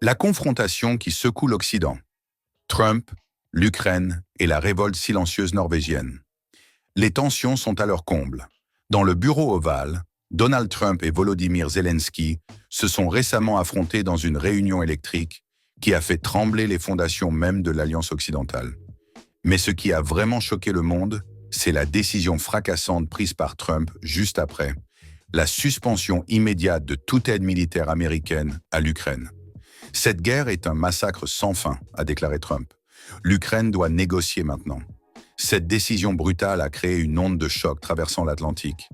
La confrontation qui secoue l'Occident. Trump, l'Ukraine et la révolte silencieuse norvégienne. Les tensions sont à leur comble. Dans le bureau ovale, Donald Trump et Volodymyr Zelensky se sont récemment affrontés dans une réunion électrique qui a fait trembler les fondations même de l'Alliance occidentale. Mais ce qui a vraiment choqué le monde, c'est la décision fracassante prise par Trump juste après, la suspension immédiate de toute aide militaire américaine à l'Ukraine. Cette guerre est un massacre sans fin, a déclaré Trump. L'Ukraine doit négocier maintenant. Cette décision brutale a créé une onde de choc traversant l'Atlantique.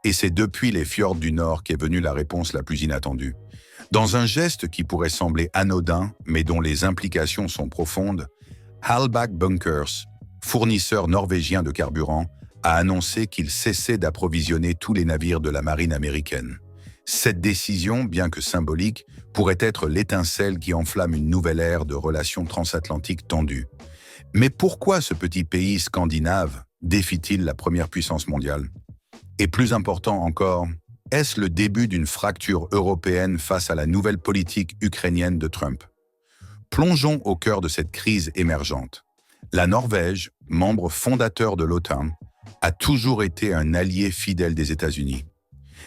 Et c'est depuis les fjords du Nord qu'est venue la réponse la plus inattendue. Dans un geste qui pourrait sembler anodin, mais dont les implications sont profondes, Halbach Bunkers, fournisseur norvégien de carburant, a annoncé qu'il cessait d'approvisionner tous les navires de la marine américaine. Cette décision, bien que symbolique, pourrait être l'étincelle qui enflamme une nouvelle ère de relations transatlantiques tendues. Mais pourquoi ce petit pays scandinave défie-t-il la première puissance mondiale? Et plus important encore, est-ce le début d'une fracture européenne face à la nouvelle politique ukrainienne de Trump? Plongeons au cœur de cette crise émergente. La Norvège, membre fondateur de l'OTAN, a toujours été un allié fidèle des États-Unis.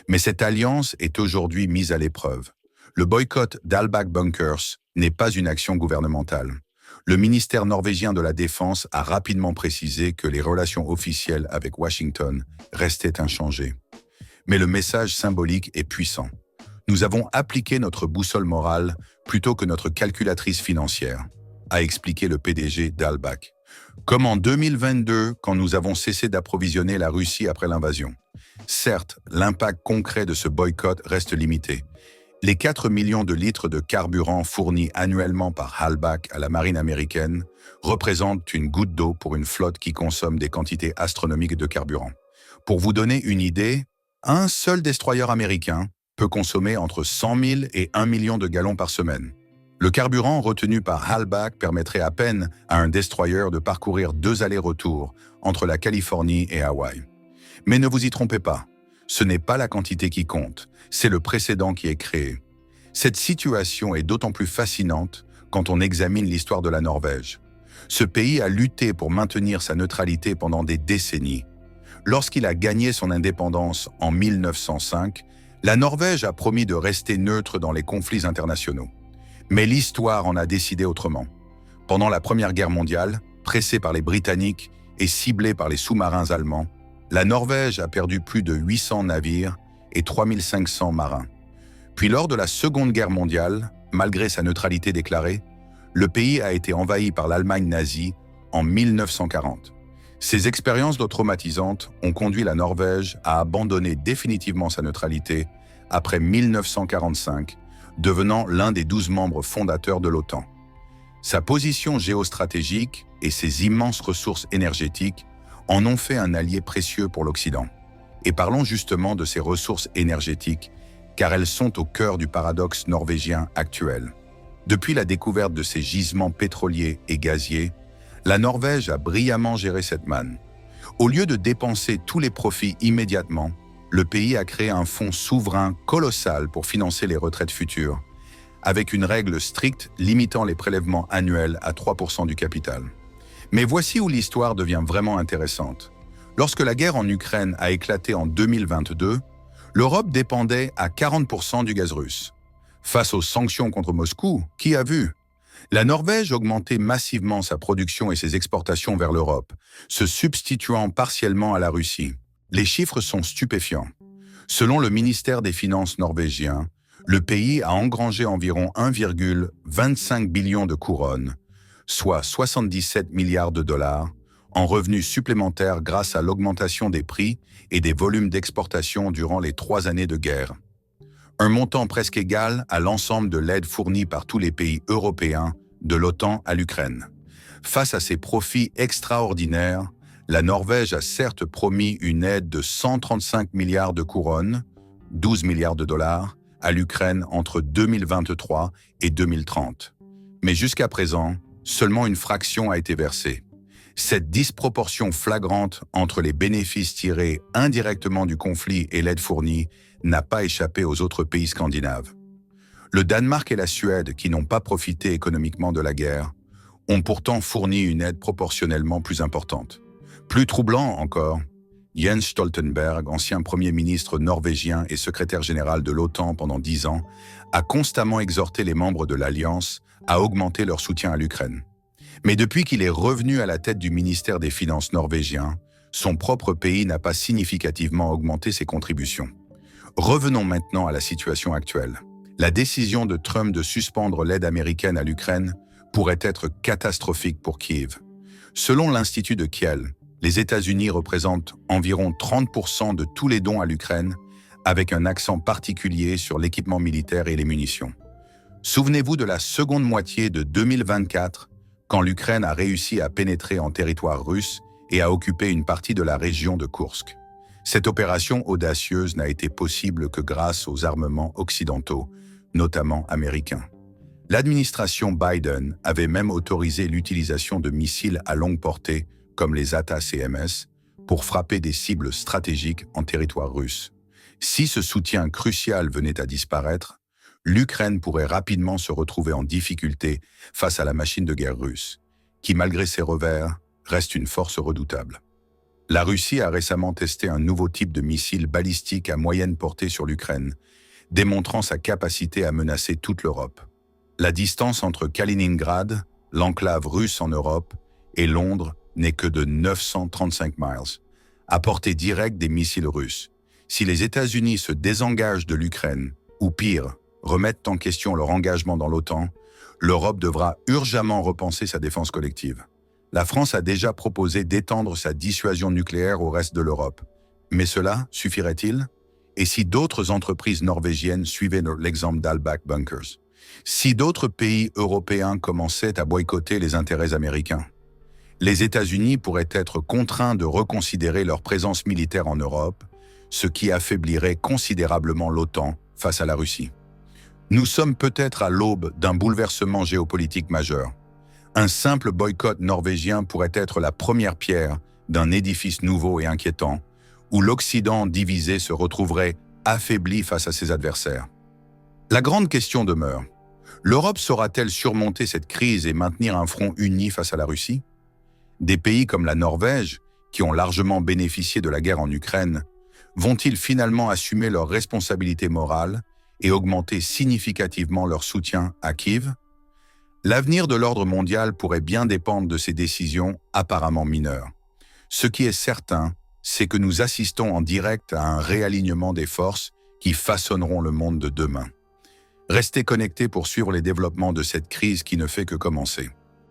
Mais cette alliance est aujourd'hui mise à l'épreuve. Le boycott d'Halbach Bunkers n'est pas une action gouvernementale. Le ministère norvégien de la Défense a rapidement précisé que les relations officielles avec Washington restaient inchangées. Mais le message symbolique est puissant. Nous avons appliqué notre boussole morale plutôt que notre calculatrice financière, a expliqué le PDG d'Halbach. Comme en 2022, quand nous avons cessé d'approvisionner la Russie après l'invasion. Certes, l'impact concret de ce boycott reste limité. Les 4 millions de litres de carburant fournis annuellement par Halbach à la marine américaine représentent une goutte d'eau pour une flotte qui consomme des quantités astronomiques de carburant. Pour vous donner une idée, un seul destroyer américain peut consommer entre 100 000 et 1 million de gallons par semaine. Le carburant retenu par Halbach permettrait à peine à un destroyer de parcourir 2 allers-retours entre la Californie et Hawaï. Mais ne vous y trompez pas, ce n'est pas la quantité qui compte, c'est le précédent qui est créé. Cette situation est d'autant plus fascinante quand on examine l'histoire de la Norvège. Ce pays a lutté pour maintenir sa neutralité pendant des décennies. Lorsqu'il a gagné son indépendance en 1905, la Norvège a promis de rester neutre dans les conflits internationaux. Mais l'histoire en a décidé autrement. Pendant la Première Guerre mondiale, pressée par les Britanniques et ciblée par les sous-marins allemands, la Norvège a perdu plus de 800 navires et 3500 marins. Puis lors de la Seconde Guerre mondiale, malgré sa neutralité déclarée, le pays a été envahi par l'Allemagne nazie en 1940. Ces expériences traumatisantes ont conduit la Norvège à abandonner définitivement sa neutralité après 1945, devenant l'un des 12 membres fondateurs de l'OTAN. Sa position géostratégique et ses immenses ressources énergétiques en ont fait un allié précieux pour l'Occident. Et parlons justement de ces ressources énergétiques, car elles sont au cœur du paradoxe norvégien actuel. Depuis la découverte de ces gisements pétroliers et gaziers, la Norvège a brillamment géré cette manne. Au lieu de dépenser tous les profits immédiatement, le pays a créé un fonds souverain colossal pour financer les retraites futures, avec une règle stricte limitant les prélèvements annuels à 3% du capital. Mais voici où l'histoire devient vraiment intéressante. Lorsque la guerre en Ukraine a éclaté en 2022, l'Europe dépendait à 40% du gaz russe. Face aux sanctions contre Moscou, qui a vu? La Norvège augmentait massivement sa production et ses exportations vers l'Europe, se substituant partiellement à la Russie. Les chiffres sont stupéfiants. Selon le ministère des Finances norvégien, le pays a engrangé environ 1,25 billion de couronnes, soit 77 milliards de dollars, en revenus supplémentaires grâce à l'augmentation des prix et des volumes d'exportation durant les 3 années de guerre. Un montant presque égal à l'ensemble de l'aide fournie par tous les pays européens de l'OTAN à l'Ukraine. Face à ces profits extraordinaires, la Norvège a certes promis une aide de 135 milliards de couronnes, 12 milliards de dollars, à l'Ukraine entre 2023 et 2030. Mais jusqu'à présent, seulement une fraction a été versée. Cette disproportion flagrante entre les bénéfices tirés indirectement du conflit et l'aide fournie n'a pas échappé aux autres pays scandinaves. Le Danemark et la Suède, qui n'ont pas profité économiquement de la guerre, ont pourtant fourni une aide proportionnellement plus importante. Plus troublant encore, Jens Stoltenberg, ancien Premier ministre norvégien et secrétaire général de l'OTAN pendant 10 ans, a constamment exhorté les membres de l'Alliance à augmenter leur soutien à l'Ukraine. Mais depuis qu'il est revenu à la tête du ministère des Finances norvégien, son propre pays n'a pas significativement augmenté ses contributions. Revenons maintenant à la situation actuelle. La décision de Trump de suspendre l'aide américaine à l'Ukraine pourrait être catastrophique pour Kiev. Selon l'Institut de Kiel, les États-Unis représentent environ 30% de tous les dons à l'Ukraine, avec un accent particulier sur l'équipement militaire et les munitions. Souvenez-vous de la seconde moitié de 2024, quand l'Ukraine a réussi à pénétrer en territoire russe et à occuper une partie de la région de Koursk. Cette opération audacieuse n'a été possible que grâce aux armements occidentaux, notamment américains. L'administration Biden avait même autorisé l'utilisation de missiles à longue portée, comme les ATACMS, pour frapper des cibles stratégiques en territoire russe. Si ce soutien crucial venait à disparaître, l'Ukraine pourrait rapidement se retrouver en difficulté face à la machine de guerre russe, qui, malgré ses revers, reste une force redoutable. La Russie a récemment testé un nouveau type de missile balistique à moyenne portée sur l'Ukraine, démontrant sa capacité à menacer toute l'Europe. La distance entre Kaliningrad, l'enclave russe en Europe, et Londres n'est que de 935 miles, à portée directe des missiles russes. Si les États-Unis se désengagent de l'Ukraine, ou pire, remettent en question leur engagement dans l'OTAN, l'Europe devra urgemment repenser sa défense collective. La France a déjà proposé d'étendre sa dissuasion nucléaire au reste de l'Europe. Mais cela suffirait-il? Et si d'autres entreprises norvégiennes suivaient l'exemple d'Albach Bunkers? Si d'autres pays européens commençaient à boycotter les intérêts américains? Les États-Unis pourraient être contraints de reconsidérer leur présence militaire en Europe, ce qui affaiblirait considérablement l'OTAN face à la Russie. Nous sommes peut-être à l'aube d'un bouleversement géopolitique majeur. Un simple boycott norvégien pourrait être la première pierre d'un édifice nouveau et inquiétant, où l'Occident divisé se retrouverait affaibli face à ses adversaires. La grande question demeure: l'Europe saura-t-elle surmonter cette crise et maintenir un front uni face à la Russie? Des pays comme la Norvège, qui ont largement bénéficié de la guerre en Ukraine, vont-ils finalement assumer leurs responsabilités morales et augmenter significativement leur soutien à Kiev? L'avenir de l'ordre mondial pourrait bien dépendre de ces décisions apparemment mineures. Ce qui est certain, c'est que nous assistons en direct à un réalignement des forces qui façonneront le monde de demain. Restez connectés pour suivre les développements de cette crise qui ne fait que commencer.